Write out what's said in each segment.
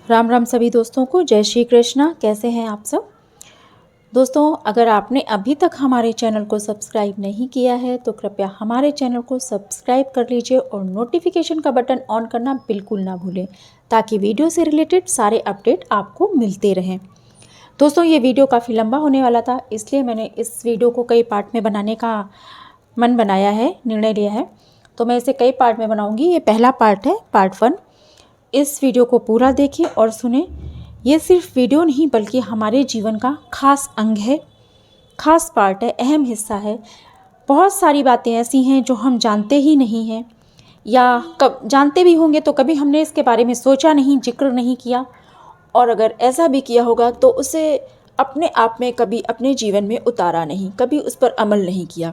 राम राम सभी दोस्तों को। जय श्री कृष्णा। कैसे हैं आप सब दोस्तों? अगर आपने अभी तक हमारे चैनल को सब्सक्राइब नहीं किया है तो कृपया हमारे चैनल को सब्सक्राइब कर लीजिए और नोटिफिकेशन का बटन ऑन करना बिल्कुल ना भूलें, ताकि वीडियो से रिलेटेड सारे अपडेट आपको मिलते रहें। दोस्तों, ये वीडियो काफ़ी लंबा होने वाला था, इसलिए मैंने इस वीडियो को कई पार्ट में बनाने का मन बनाया है, निर्णय लिया है। तो मैं इसे कई पार्ट में बनाऊँगी। ये पहला पार्ट है, पार्ट 1। इस वीडियो को पूरा देखें और सुने। ये सिर्फ वीडियो नहीं बल्कि हमारे जीवन का खास अंग है, खास पार्ट है, अहम हिस्सा है। बहुत सारी बातें ऐसी हैं जो हम जानते ही नहीं हैं, या कब जानते भी होंगे तो कभी हमने इसके बारे में सोचा नहीं, जिक्र नहीं किया, और अगर ऐसा भी किया होगा तो उसे अपने आप में कभी अपने जीवन में उतारा नहीं, कभी उस पर अमल नहीं किया।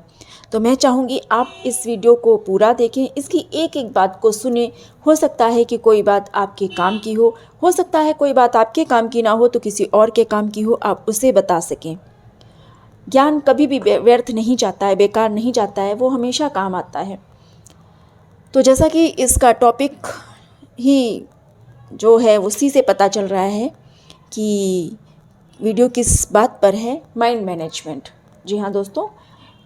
तो मैं चाहूँगी आप इस वीडियो को पूरा देखें, इसकी एक एक बात को सुने। हो सकता है कि कोई बात आपके काम की हो सकता है कोई बात आपके काम की ना हो तो किसी और के काम की हो, आप उसे बता सकें। ज्ञान कभी भी व्यर्थ नहीं जाता है, बेकार नहीं जाता है, वो हमेशा काम आता है। तो जैसा कि इसका टॉपिक ही जो है उसी से पता चल रहा है कि वीडियो किस बात पर है, माइंड मैनेजमेंट। जी हाँ दोस्तों,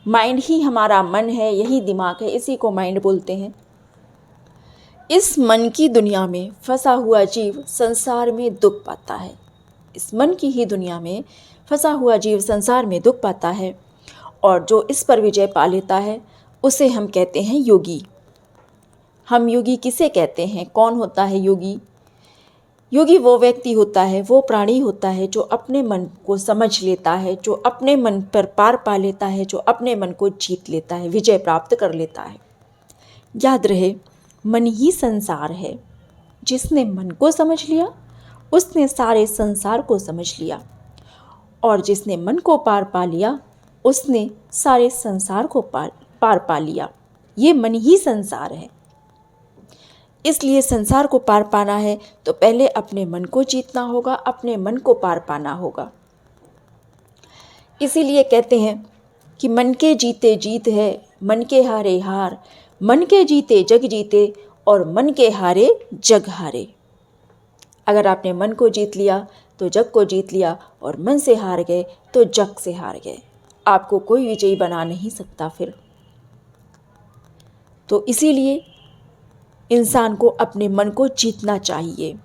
माइंड ही हमारा मन है, यही दिमाग है, इसी को माइंड बोलते हैं। इस मन की दुनिया में फंसा हुआ जीव संसार में दुख पाता है। इस मन की ही दुनिया में फंसा हुआ जीव संसार में दुख पाता है, और जो इस पर विजय पा लेता है उसे हम कहते हैं योगी। हम योगी किसे कहते हैं? कौन होता है योगी? योगी वो व्यक्ति होता है, वो प्राणी होता है जो अपने मन को समझ लेता है, जो अपने मन पर पार पा लेता है, जो अपने मन को जीत लेता है, विजय प्राप्त कर लेता है। याद रहे, मन ही संसार है। जिसने मन को समझ लिया उसने सारे संसार को समझ लिया, और जिसने मन को पार पा लिया उसने सारे संसार को पार पा लिया। ये मन ही संसार है। इसलिए संसार को पार पाना है तो पहले अपने मन को जीतना होगा, अपने मन को पार पाना होगा। इसीलिए कहते हैं कि मन के जीते जीत है, मन के हारे हार, मन के जीते जग जीते और मन के हारे जग हारे। अगर आपने मन को जीत लिया तो जग को जीत लिया, और मन से हार गए तो जग से हार गए। आपको कोई विजयी बना नहीं सकता फिर। तो इसीलिए इंसान को अपने मन को जीतना चाहिए।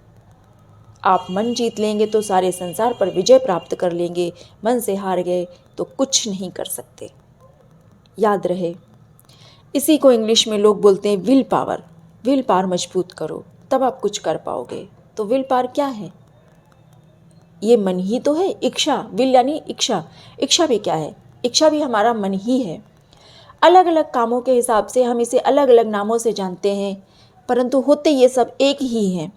आप मन जीत लेंगे तो सारे संसार पर विजय प्राप्त कर लेंगे। मन से हार गए तो कुछ नहीं कर सकते। याद रहे, इसी को इंग्लिश में लोग बोलते हैं विल पावर। विल पावर मजबूत करो तब आप कुछ कर पाओगे। तो विल पावर क्या है? ये मन ही तो है। इच्छा, विल यानी इच्छा। इच्छा भी क्या है? इच्छा भी हमारा मन ही है। अलग अलग कामों के हिसाब से हम इसे अलग अलग नामों से जानते हैं, परंतु होते ये सब एक ही हैं।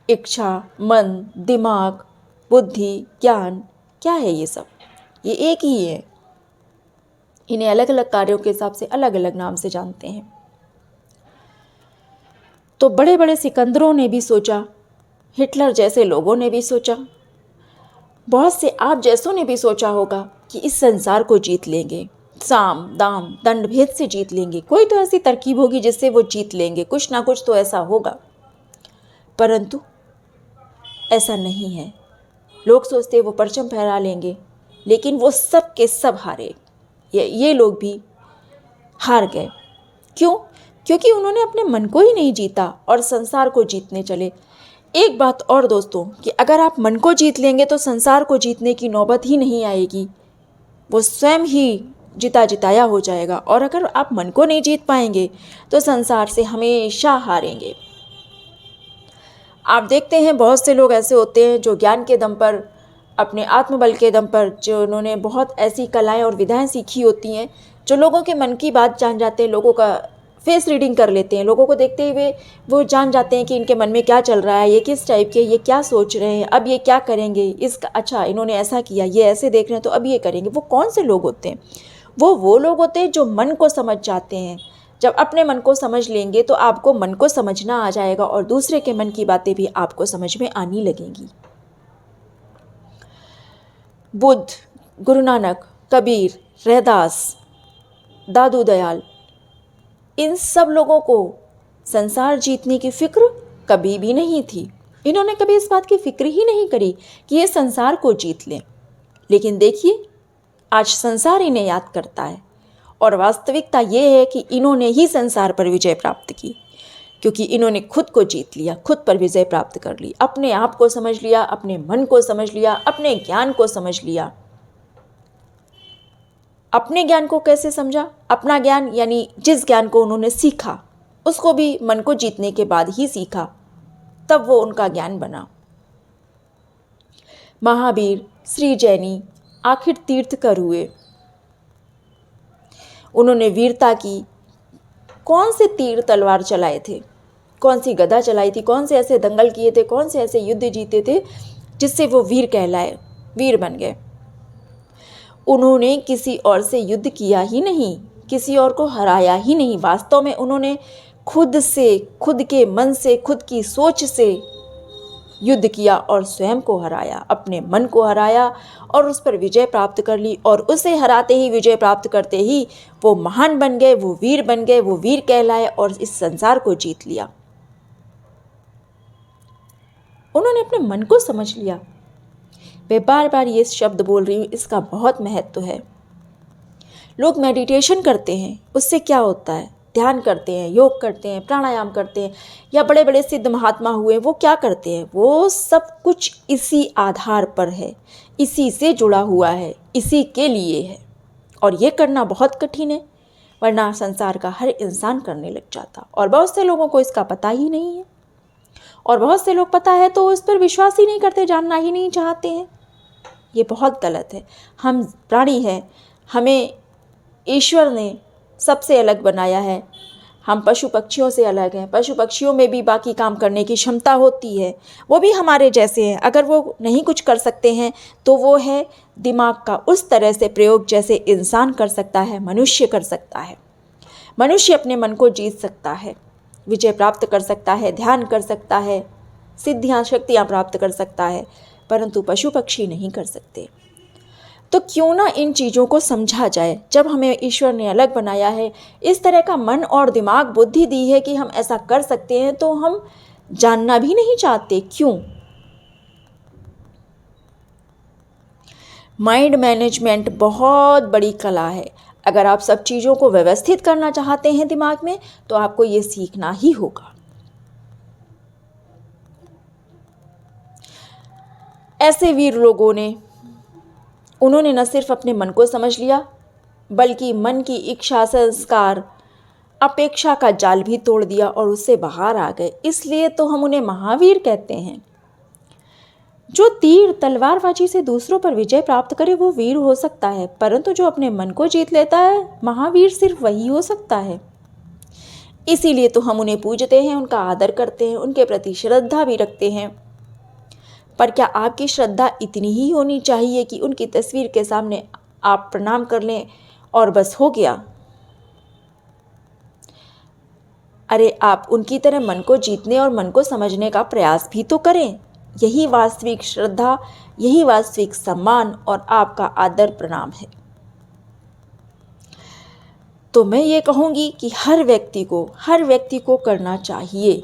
इच्छा, मन, दिमाग, बुद्धि, ज्ञान, क्या है ये सब? ये एक ही है। इन्हें अलग अलग कार्यों के हिसाब से अलग अलग नाम से जानते हैं। तो बड़े बड़े सिकंदरों ने भी सोचा, हिटलर जैसे लोगों ने भी सोचा, बहुत से आप जैसों ने भी सोचा होगा कि इस संसार को जीत लेंगे, साम दाम दंड भेद से जीत लेंगे। कोई तो ऐसी तरकीब होगी जिससे वो जीत लेंगे, कुछ ना कुछ तो ऐसा होगा। परंतु ऐसा नहीं है। लोग सोचते वो परचम फहरा लेंगे, लेकिन वो सब के सब हारे। ये लोग भी हार गए। क्यों? क्योंकि उन्होंने अपने मन को ही नहीं जीता और संसार को जीतने चले। एक बात और दोस्तों, कि अगर आप मन को जीत लेंगे तो संसार को जीतने की नौबत ही नहीं आएगी। वो स्वयं ही जीता जिताया हो जाएगा। और अगर आप मन को नहीं जीत पाएंगे तो संसार से हमेशा हारेंगे। आप देखते हैं बहुत से लोग ऐसे होते हैं जो ज्ञान के दम पर, अपने आत्मबल के दम पर, जो उन्होंने बहुत ऐसी कलाएं और विधाएं सीखी होती हैं, जो लोगों के मन की बात जान जाते हैं, लोगों का फेस रीडिंग कर लेते हैं। लोगों को देखते हुए वो जान जाते हैं कि इनके मन में क्या चल रहा है, ये किस टाइप के, ये क्या सोच रहे हैं, अब ये क्या करेंगे, इसका अच्छा इन्होंने ऐसा किया, ये ऐसे देख रहे हैं तो अब ये करेंगे। वो कौन से लोग होते हैं? वो लोग होते हैं जो मन को समझ जाते हैं। जब अपने मन को समझ लेंगे तो आपको मन को समझना आ जाएगा, और दूसरे के मन की बातें भी आपको समझ में आने लगेंगी। बुद्ध, गुरु नानक, कबीर, रैदास, दादू दयाल, इन सब लोगों को संसार जीतने की फिक्र कभी भी नहीं थी। इन्होंने कभी इस बात की फिक्र ही नहीं करी कि ये संसार को जीत लें। लेकिन देखिए, आज संसार इन्हें याद करता है और वास्तविकता ये है कि इन्होंने ही संसार पर विजय प्राप्त की, क्योंकि इन्होंने खुद को जीत लिया, खुद पर विजय प्राप्त कर ली, अपने आप को समझ लिया, अपने मन को समझ लिया, अपने ज्ञान को समझ लिया। अपने ज्ञान को कैसे समझा? अपना ज्ञान यानी जिस ज्ञान को उन्होंने सीखा उसको भी मन को जीतने के बाद ही सीखा, तब वो उनका ज्ञान बना। महावीर, श्री जैनी आखिर तीर्थकर हुए। उन्होंने वीरता की। कौन से तीर तलवार चलाए थे, कौन सी गदा चलाई थी, कौन से ऐसे दंगल किए थे, कौन से ऐसे युद्ध जीते थे जिससे वो वीर कहलाए, वीर बन गए। उन्होंने किसी और से युद्ध किया ही नहीं, किसी और को हराया ही नहीं। वास्तव में उन्होंने खुद से, खुद के मन से, खुद की सोच से युद्ध किया और स्वयं को हराया, अपने मन को हराया और उस पर विजय प्राप्त कर ली। और उसे हराते ही, विजय प्राप्त करते ही वो महान बन गए, वो वीर बन गए, वो वीर कहलाए और इस संसार को जीत लिया। उन्होंने अपने मन को समझ लिया। मैं बार बार ये शब्द बोल रही हूँ, इसका बहुत महत्व है। लोग मेडिटेशन करते हैं, उससे क्या होता है? ध्यान करते हैं, योग करते हैं, प्राणायाम करते हैं, या बड़े बड़े सिद्ध महात्मा हुए, वो क्या करते हैं? वो सब कुछ इसी आधार पर है, इसी से जुड़ा हुआ है, इसी के लिए है। और ये करना बहुत कठिन है, वरना संसार का हर इंसान करने लग जाता। और बहुत से लोगों को इसका पता ही नहीं है, और बहुत से लोग पता है तो उस पर विश्वास ही नहीं करते, जानना ही नहीं चाहते हैं। ये बहुत गलत है। हम प्राणी हैं, हमें ईश्वर ने सबसे अलग बनाया है। हम पशु पक्षियों से अलग हैं। पशु पक्षियों में भी बाकी काम करने की क्षमता होती है, वो भी हमारे जैसे हैं। अगर वो नहीं कुछ कर सकते हैं तो वो है दिमाग का उस तरह से प्रयोग जैसे इंसान कर सकता है, मनुष्य कर सकता है। मनुष्य अपने मन को जीत सकता है, विजय प्राप्त कर सकता है, ध्यान कर सकता है, सिद्धियाँ शक्तियाँ प्राप्त कर सकता है, परंतु पशु पक्षी नहीं कर सकते। तो क्यों ना इन चीज़ों को समझा जाए। जब हमें ईश्वर ने अलग बनाया है, इस तरह का मन और दिमाग, बुद्धि दी है कि हम ऐसा कर सकते हैं, तो हम जानना भी नहीं चाहते। क्यों? माइंड मैनेजमेंट बहुत बड़ी कला है। अगर आप सब चीज़ों को व्यवस्थित करना चाहते हैं दिमाग में, तो आपको ये सीखना ही होगा। ऐसे वीर लोगों ने, उन्होंने न सिर्फ अपने मन को समझ लिया, बल्कि मन की इच्छा, संस्कार, अपेक्षा का जाल भी तोड़ दिया और उससे बाहर आ गए। इसलिए तो हम उन्हें महावीर कहते हैं। जो तीर तलवारबाजी से दूसरों पर विजय प्राप्त करे वो वीर हो सकता है, परंतु जो अपने मन को जीत लेता है, महावीर सिर्फ वही हो सकता है। इसीलिए तो हम उन्हें पूजते हैं, उनका आदर करते हैं, उनके प्रति श्रद्धा भी रखते हैं। पर क्या आपकी श्रद्धा इतनी ही होनी चाहिए कि उनकी तस्वीर के सामने आप प्रणाम कर लें और बस हो गया? अरे, आप उनकी तरह मन को जीतने और मन को समझने का प्रयास भी तो करें। यही वास्तविक श्रद्धा, यही वास्तविक सम्मान और आपका आदर प्रणाम है। तो मैं ये कहूँगी कि हर व्यक्ति को करना चाहिए,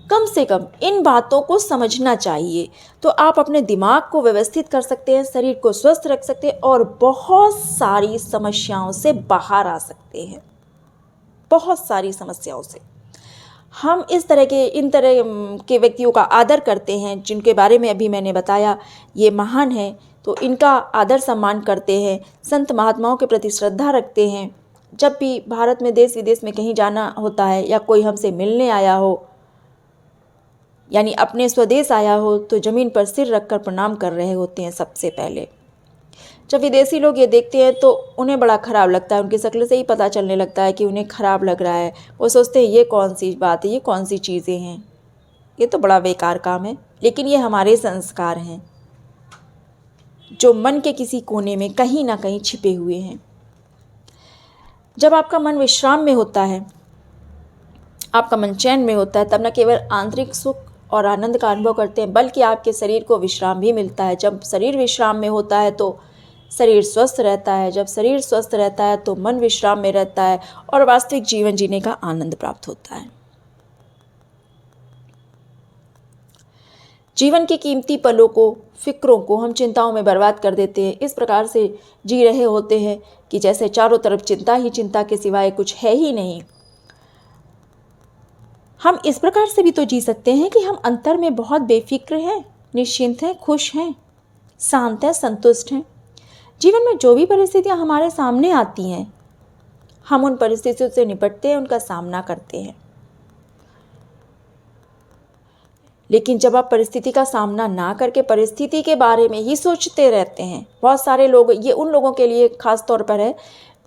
कम से कम इन बातों को समझना चाहिए। तो आप अपने दिमाग को व्यवस्थित कर सकते हैं, शरीर को स्वस्थ रख सकते हैं और बहुत सारी समस्याओं से बाहर आ सकते हैं, बहुत सारी समस्याओं से। हम इन तरह के व्यक्तियों का आदर करते हैं, जिनके बारे में अभी मैंने बताया, ये महान हैं, तो इनका आदर सम्मान करते हैं, संत महात्माओं के प्रति श्रद्धा रखते हैं। जब भी भारत में, देश विदेश में कहीं जाना होता है या कोई हमसे मिलने आया हो, यानी अपने स्वदेश आया हो, तो ज़मीन पर सिर रखकर प्रणाम कर रहे होते हैं सबसे पहले। जब विदेशी लोग ये देखते हैं तो उन्हें बड़ा ख़राब लगता है, उनकी शक्ल से ही पता चलने लगता है कि उन्हें ख़राब लग रहा है। वो सोचते हैं ये कौन सी बात है, ये कौन सी चीज़ें हैं, ये तो बड़ा बेकार काम है। लेकिन ये हमारे संस्कार हैं जो मन के किसी कोने में कहीं ना कहीं छिपे हुए हैं। जब आपका मन विश्राम में होता है, आपका मन चैन में होता है, तब न केवल आंतरिक सुख और आनंद का अनुभव करते हैं, बल्कि आपके शरीर को विश्राम भी मिलता है। जब शरीर विश्राम में होता है तो शरीर स्वस्थ रहता है, जब शरीर स्वस्थ रहता है तो मन विश्राम में रहता है और वास्तविक जीवन जीने का आनंद प्राप्त होता है। जीवन के कीमती पलों को, फिक्रों को हम चिंताओं में बर्बाद कर देते हैं। इस प्रकार से जी रहे होते हैं कि जैसे चारों तरफ चिंता ही चिंता के सिवाय कुछ है ही नहीं। हम इस प्रकार से भी तो जी सकते हैं कि हम अंतर में बहुत बेफिक्र हैं, निश्चिंत हैं, खुश हैं, शांत हैं, संतुष्ट हैं। जीवन में जो भी परिस्थितियां हमारे सामने आती हैं, हम उन परिस्थितियों से निपटते हैं, उनका सामना करते हैं। लेकिन जब आप परिस्थिति का सामना ना करके परिस्थिति के बारे में ही सोचते रहते हैं, बहुत सारे लोग, ये उन लोगों के लिए खास तौर पर है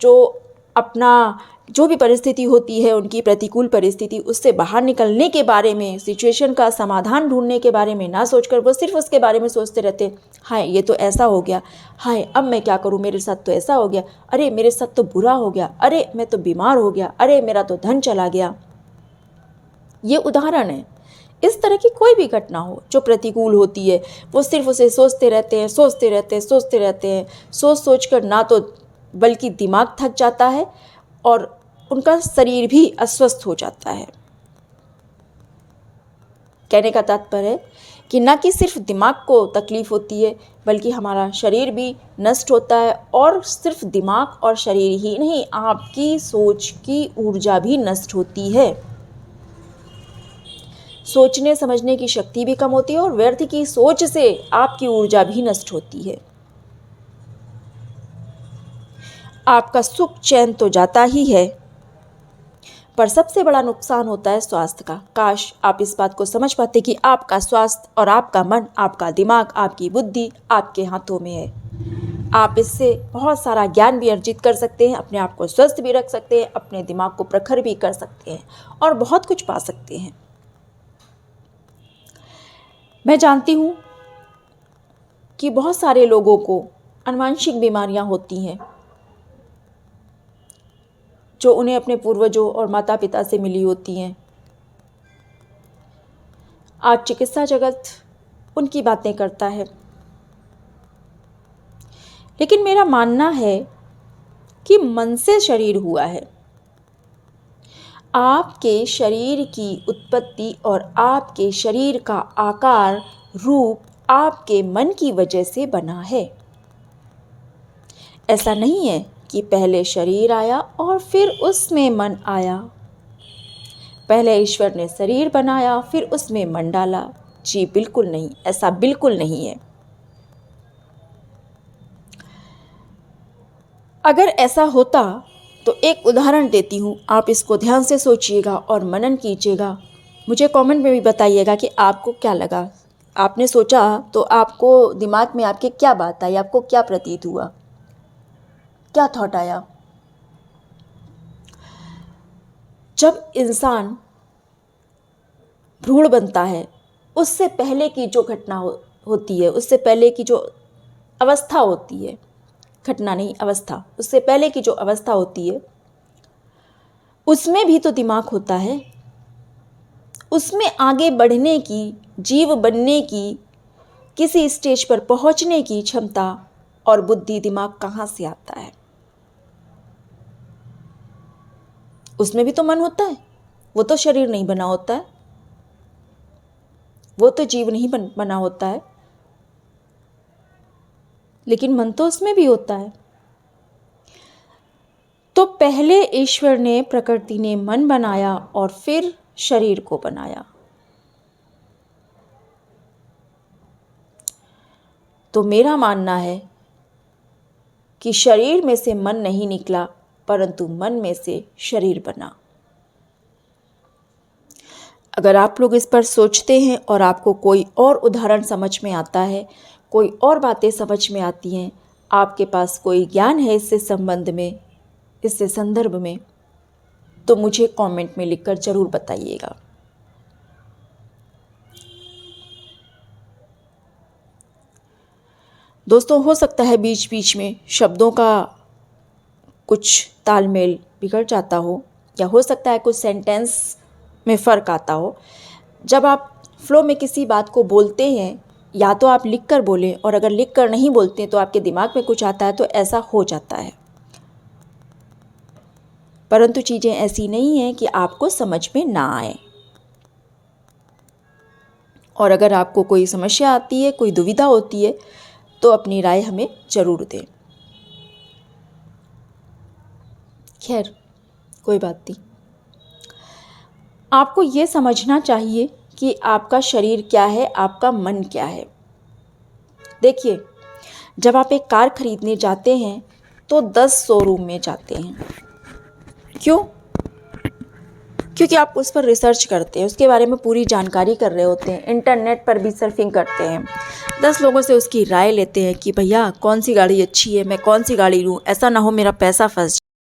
जो अपना जो भी परिस्थिति होती है, उनकी प्रतिकूल परिस्थिति, उससे बाहर निकलने के बारे में, सिचुएशन का समाधान ढूंढने के बारे में ना सोचकर वो सिर्फ उसके बारे में सोचते रहते हैं। हाय ये तो ऐसा हो गया, हाय अब मैं क्या करूँ, मेरे साथ तो ऐसा हो गया, अरे मेरे साथ तो बुरा हो गया, अरे मैं तो बीमार हो गया, अरे मेरा तो धन चला गया। ये उदाहरण है। इस तरह की कोई भी घटना हो जो प्रतिकूल होती है, वो सिर्फ उसे सोचते रहते हैं, सोचते रहते हैं, सोचते रहते हैं। सोच कर ना तो बल्कि दिमाग थक जाता है और उनका शरीर भी अस्वस्थ हो जाता है। कहने का तात्पर्य है कि ना कि सिर्फ दिमाग को तकलीफ होती है, बल्कि हमारा शरीर भी नष्ट होता है। और सिर्फ दिमाग और शरीर ही नहीं, आपकी सोच की ऊर्जा भी नष्ट होती है। सोचने समझने की शक्ति भी कम होती है और व्यर्थ की सोच से आपकी ऊर्जा भी नष्ट होती है। आपका सुख चैन तो जाता ही है, पर सबसे बड़ा नुकसान होता है स्वास्थ्य का। काश आप इस बात को समझ पाते कि आपका स्वास्थ्य और आपका मन, आपका दिमाग, आपकी बुद्धि आपके हाथों में है। आप इससे बहुत सारा ज्ञान भी अर्जित कर सकते हैं, अपने आप को स्वस्थ भी रख सकते हैं, अपने दिमाग को प्रखर भी कर सकते हैं और बहुत कुछ पा सकते हैं। मैं जानती हूँ कि बहुत सारे लोगों को आनुवंशिक बीमारियां होती हैं जो उन्हें अपने पूर्वजों और माता पिता से मिली होती हैं। आज चिकित्सा जगत उनकी बातें करता है, लेकिन मेरा मानना है कि मन से शरीर हुआ है। आपके शरीर की उत्पत्ति और आपके शरीर का आकार, रूप आपके मन की वजह से बना है। ऐसा नहीं है कि पहले शरीर आया और फिर उसमें मन आया। पहले ईश्वर ने शरीर बनाया, फिर उसमें मन डाला। जी बिल्कुल नहीं, ऐसा बिल्कुल नहीं है। अगर ऐसा होता तो एक उदाहरण देती हूँ, आप इसको ध्यान से सोचिएगा और मनन कीजिएगा। मुझे कमेंट में भी बताइएगा कि आपको क्या लगा। आपने सोचा तो आपको दिमाग में आपके क्या बात आई, आपको क्या प्रतीत हुआ, क्या थॉट आया। जब इंसान भ्रूण बनता है, उससे पहले की जो घटना होती है, उससे पहले की जो अवस्था होती है, घटना नहीं अवस्था, उससे पहले की जो अवस्था होती है, उसमें भी तो दिमाग होता है। उसमें आगे बढ़ने की, जीव बनने की, किसी स्टेज पर पहुंचने की क्षमता और बुद्धि, दिमाग कहाँ से आता है? उसमें भी तो मन होता है। वो तो शरीर नहीं बना होता है, वो तो जीव नहीं बना होता है, लेकिन मन तो उसमें भी होता है। तो पहले ईश्वर ने, प्रकृति ने मन बनाया और फिर शरीर को बनाया। तो मेरा मानना है कि शरीर में से मन नहीं निकला, परंतु मन में से शरीर बना। अगर आप लोग इस पर सोचते हैं और आपको कोई और उदाहरण समझ में आता है, कोई और बातें समझ में आती हैं, आपके पास कोई ज्ञान है इससे संबंध में, इससे संदर्भ में, तो मुझे कमेंट में लिखकर ज़रूर बताइएगा। दोस्तों, हो सकता है बीच बीच में शब्दों का कुछ तालमेल बिगड़ जाता हो, या हो सकता है कुछ सेंटेंस में फ़र्क आता हो। जब आप फ्लो में किसी बात को बोलते हैं, या तो आप लिख कर बोलें, और अगर लिख कर नहीं बोलते तो आपके दिमाग में कुछ आता है, तो ऐसा हो जाता है। परंतु चीज़ें ऐसी नहीं हैं कि आपको समझ में ना आए। और अगर आपको कोई समस्या आती है, कोई दुविधा होती है, तो अपनी राय हमें ज़रूर दें। खैर, कोई बात नहीं। आपको ये समझना चाहिए कि आपका शरीर क्या है, आपका मन क्या है। देखिए, जब आप एक कार खरीदने जाते हैं तो 10 शोरूम में जाते हैं। क्यों? क्योंकि आप उस पर रिसर्च करते हैं, उसके बारे में पूरी जानकारी कर रहे होते हैं, इंटरनेट पर भी सर्फिंग करते हैं, 10 लोगों से उसकी राय लेते हैं कि भैया कौन सी गाड़ी अच्छी है, मैं कौन सी गाड़ी लूँ, ऐसा ना हो मेरा पैसा फंस